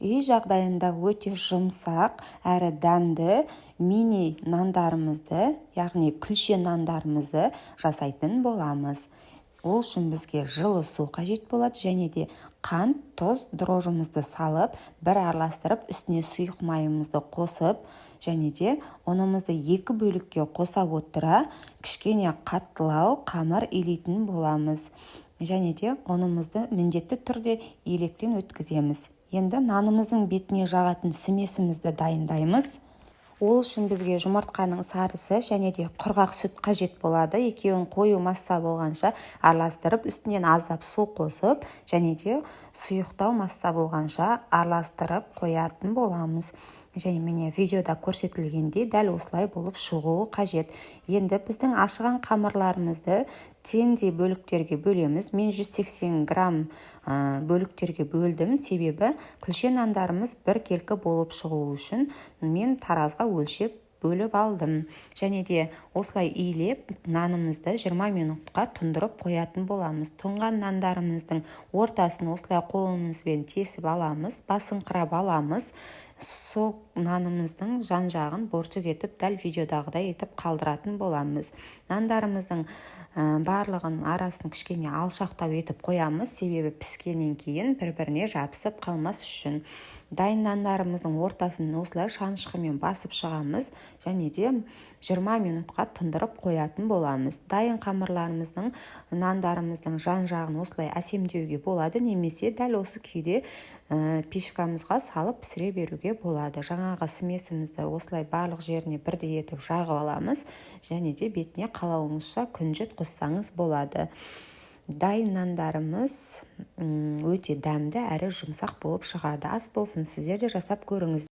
үй жағдайында өте жұмсақ әрі дәмді мини нандарымызды, яғни күлше нандарымызды жасайтын боламыз. Ол үшін бізге жылы су қажет болады және де қант, тұз, дрожжымызды салып, бір араластырып, үстіне сұйық майымызды қосып, және де ұнымызды 2 бөлікке қоса отыра, кішкене қаттылау қамыр илейтін боламыз. Және де ұнымызды міндетті түрде електен өткіземіз. Енді нанымыздың бетіне жағатын смесімізді дайындаймыз. Ол үшін бізге жұмыртқаның сарысы және де құрғақ сүт қажет болады. Екеуін қою масса болғанша араластырып, үстінен аздап су қосып, және де сұйықтау масса болғанша араластырып қоятын боламыз. Және міне видеода көрсетілгендей дәл осылай болып шығуы қажет. Енді біздің ашыған қамырларымызды теңдей бөліктерге бөлеміз. Мен 180 грамм бөліктерге бөлдім, себебі күлше нандарымыз бір келкі болып шығуы үшін мен таразға өлшеп бөліп алдым. Және де осылай илеп, нанымызды 20 минутқа тұндырып қоятын боламыз. Тұнған нандарымыздың ортасын осылай қолымызбен тесіп аламыз, басыңқырап аламыз. Сол нанымыздың жан-жағын боржық етіп, дәл видеодағыдай етіп қалдыратын боламыз. Нандарымыздың барлығын арасын кішкене алшақтау етіп қоямыз, себебі піскеннен кейін бір-біріне жабысып қалмас үшін. Дайын нандарымыздың ортасын осылай шанышқымен басып шығамыз, және де 20 минутқа тұндырып қоятын боламыз. Дайын қамырларымыздың, нандарымыздың жан-жағын осылай әсемдеуге болады, немесе дәл осы күйде пешкамызға салып пісіре беруге болады. Жаңағы смесімізді осылай барлық жеріне бірдей етіп жағып аламыз, және де бетіне қалауыңызша күнжіт қоссаңыз болады. Дайын нандарымыз өте дәмді әрі жұмсақ болып шығады. Ас болсын, сіздер де жасап көріңіз.